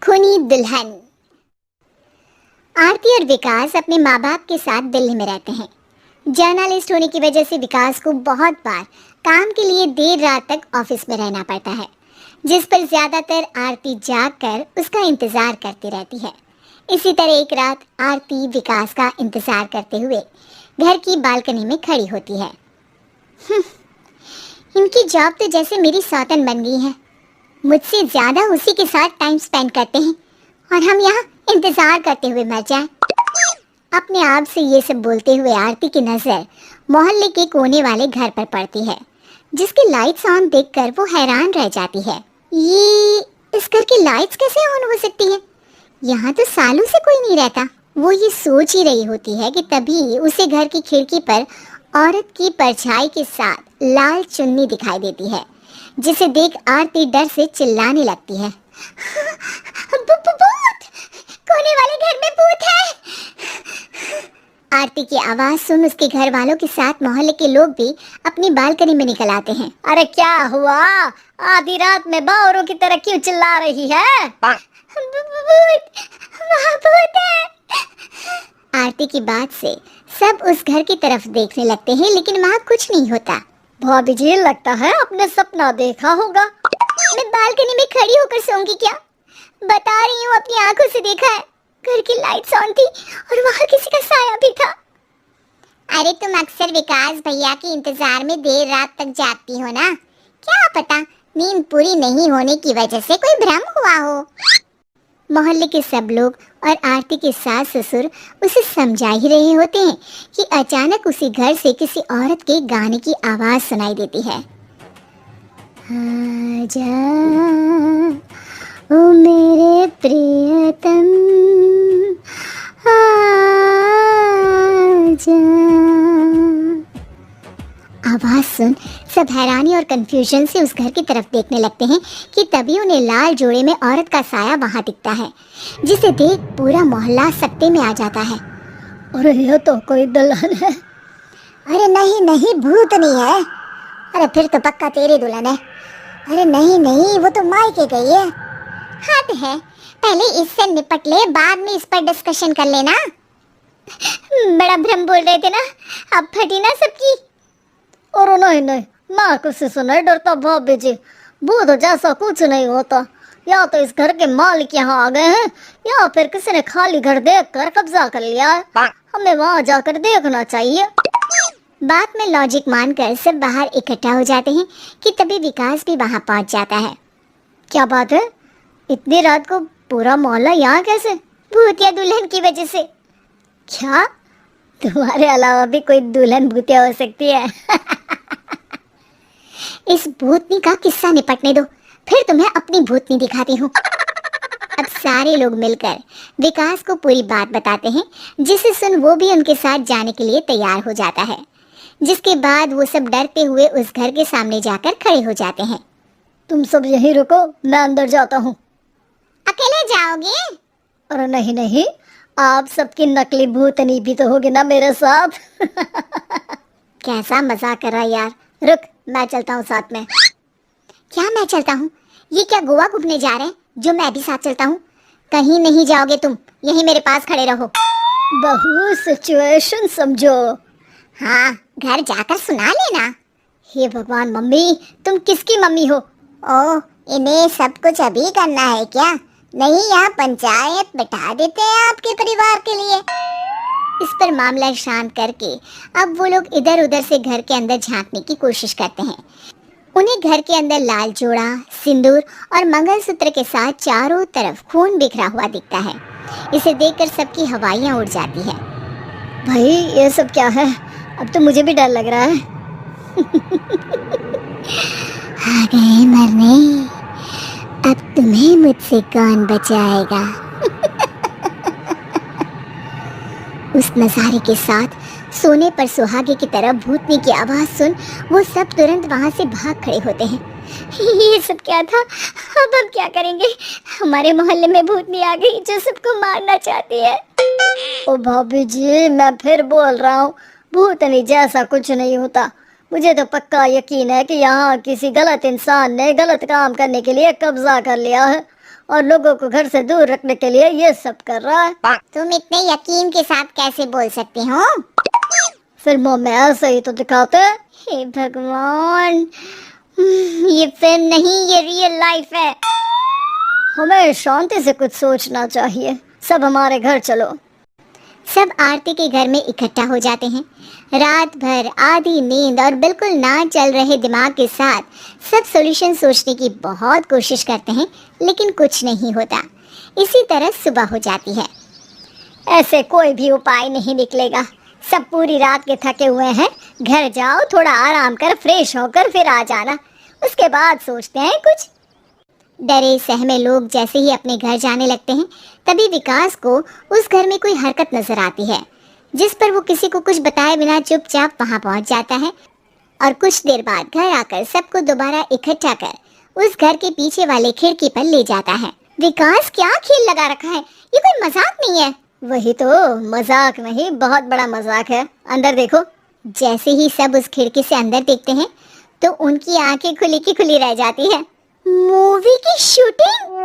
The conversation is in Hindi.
खूनी दुल्हन। आरती और विकास अपने माँ बाप के साथ दिल्ली में रहते हैं। जर्नलिस्ट होने की वजह से विकास को बहुत बार काम के लिए देर रात तक ऑफिस में रहना पड़ता है, जिस पर ज्यादातर आरती जागकर उसका इंतजार करती रहती है। इसी तरह एक रात आरती विकास का इंतजार करते हुए घर की बालकनी में खड़ी होती है। इनकी जॉब तो जैसे मेरी सौतन बन गई है। मुझसे ज्यादा उसी के साथ टाइम स्पेंड करते हैं और हम यहाँ इंतजार करते हुए मर जाएं। अपने आप से ये सब बोलते हुए आरती की नजर मोहल्ले के कोने वाले घर पर पड़ती है, जिसकी लाइट्स ऑन देखकर वो हैरान रह जाती है। ये इस घर की लाइट्स कैसे ऑन हो सकती है? यहाँ तो सालों से कोई नहीं रहता। वो ये सोच ही रही होती है कि तभी उसे घर की खिड़की पर औरत की परछाई के साथ लाल चुन्नी दिखाई देती है, जिसे देख आरती डर से चिल्लाने लगती है। भूत! कोने वाले घर में भूत है! आरती की आवाज सुन उसके घर वालों के साथ मोहल्ले के लोग भी अपनी बालकनी में निकल आते हैं। अरे क्या हुआ? आधी रात में बावरों की तरह क्यों चिल्ला रही है? भूत! वहाँ भूत है! आरती की बात से सब उस घर की तरफ देखने लगते हैं, लेकिन वहाँ कुछ नहीं होता। भाभी जी, लगता है आपने सपना देखा होगा। मैं बालकनी में खड़ी होकर सोऊंगी क्या? बता रही हूँ, अपनी आंखों से देखा है। घर की लाइट्स ऑन थी और वहाँ किसी का साया भी था। अरे तुम अक्सर विकास भैया के इंतजार में देर रात तक जागती हो ना, क्या पता नींद पूरी नहीं होने की वजह से कोई भ्रम हुआ हो। मोहल्ले के सब लोग और आरती के सास ससुर उसे समझा ही रहे होते हैं कि अचानक उसी घर से किसी औरत के गाने की आवाज सुनाई देती है। आजा ओ मेरे प्रियतम, आजा। आवाज सुन सब हैरानी और कंफ्यूजन से उस घर की तरफ देखने लगते हैं कि तभी उन्हें लाल जोड़े में औरत का साया वहां दिखता है, जिसे देख पूरा मोहल्ला सकते में आ जाता है। अरे ये तो कोई दुल्हन है। अरे नहीं नहीं, भूत नहीं है। अरे फिर तो पक्का तेरी दुल्हन है। अरे नहीं नहीं, वो तो मायके गई है। हद है, पहले इससे निपट ले, बाद में इस पर डिस्कशन कर लेना। बड़ा भ्रम बोल रहे थे ना, अब फटी ना सबकी। और नहीं नहीं, मैं किसी से नहीं डरता भाभी जी। भूत जैसा कुछ नहीं होता। या तो इस घर के मालिक यहाँ आ गए हैं, या फिर किसी ने खाली घर देख कर कब्जा कर लिया है। हमें वहाँ जाकर देखना चाहिए। बात में लॉजिक मानकर सब बाहर इकट्ठा हो जाते हैं कि तभी विकास भी वहाँ पहुँच जाता है। क्या बात है? इतनी रात को पूरा मोहल्ला यहाँ कैसे? भूतिया दुल्हन की वजह से। क्या तुम्हारे अलावा भी कोई दुल्हन भूतिया हो सकती है? इस भूतनी का किस्सा निपटने दो, फिर तुम्हें अपनी भूतनी दिखाती हूँ। अब सारे लोग मिलकर विकास को पूरी बात बताते हैं, जिसे सुन वो भी उनके साथ जाने के लिए तैयार हो जाता है। जिसके बाद वो सब डरते हुए उस घर के सामने जाकर खड़े हो जाते हैं। तुम सब यहीं रुको, मैं अंदर जाता हूँ। अकेले जाओगे? अरे नहीं नहीं, आप सबकी नकली भूतनी भी तो होगी ना मेरे साथ। कैसा मजाक कर रहा है यार। रुक, मैं चलता हूँ साथ में। क्या मैं चलता हूँ? ये क्या गोवा घूमने जा रहे हैं जो मैं भी साथ चलता हूँ? कहीं नहीं जाओगे तुम, यहीं मेरे पास खड़े रहो। बहू सिचुएशन समझो। हाँ, घर जाकर सुना लेना। हे भगवान, मम्मी तुम किसकी मम्मी हो? ओह, इन्हें सब कुछ अभी करना है क्या? नहीं, यहाँ पंचायत बिठा देते हैं आपके परिवार के लिए। इस पर मामला शांत करके अब वो लोग इधर उधर से घर के अंदर झांकने की कोशिश करते हैं। उन्हें घर के अंदर लाल जोड़ा, सिंदूर और मंगलसूत्र के साथ चारों तरफ खून बिखरा हुआ दिखता है। इसे देखकर सबकी हवाइयाँ उड़ जाती है। भाई ये सब क्या है? अब तो मुझे भी डर लग रहा है। आ गए मरने, अब तुम्हें मुझसे कौन बचाएगा? उस नजारे के साथ सोने पर सुहागे की तरह भूतनी की आवाज सुन वो सब तुरंत वहां से भाग खड़े होते हैं। ये सब क्या था? अब हम क्या करेंगे? हमारे मोहल्ले में भूतनी आ गई जो सबको मारना चाहती है। ओ भाभी जी, मैं फिर बोल रहा हूँ, भूतनी जैसा कुछ नहीं होता। मुझे तो पक्का यकीन है कि यहाँ किसी गलत इंसान ने गलत काम करने के लिए कब्जा कर लिया है और लोगों को घर से दूर रखने के लिए ये सब कर रहा है। तुम इतने यकीन के साथ कैसे बोल सकते हो? फिल्मों में ऐसे ही तो दिखाते हैं। हे भगवान, ये फिल्म नहीं, ये रियल लाइफ है। हमें शांति से कुछ सोचना चाहिए। सब हमारे घर चलो। सब आरती के घर में इकट्ठा हो जाते हैं। रात भर आधी नींद और बिल्कुल ना चल रहे दिमाग के साथ सब सॉल्यूशन सोचने की बहुत कोशिश करते हैं, लेकिन कुछ नहीं होता। इसी तरह सुबह हो जाती है। ऐसे कोई भी उपाय नहीं निकलेगा। सब पूरी रात के थके हुए हैं। घर जाओ, थोड़ा आराम कर, फ्रेश होकर फिर आ जाना। उसके बाद सोचते हैं कुछ। डरे सहमे लोग जैसे ही अपने घर जाने लगते हैं, तभी विकास को उस घर में कोई हरकत नजर आती है, जिस पर वो किसी को कुछ बताए बिना चुपचाप वहां पहुंच जाता है और कुछ देर बाद घर आकर सबको दोबारा इकट्ठा कर उस घर के पीछे वाले खिड़की पर ले जाता है। विकास, क्या खेल लगा रखा है? ये कोई मजाक नहीं है। वही तो, मजाक नहीं, बहुत बड़ा मजाक है। अंदर देखो। जैसे ही सब उस खिड़की से अंदर देखते हैं तो उनकी आंखें खुली की खुली रह जाती है। मूवी की शूटिंग?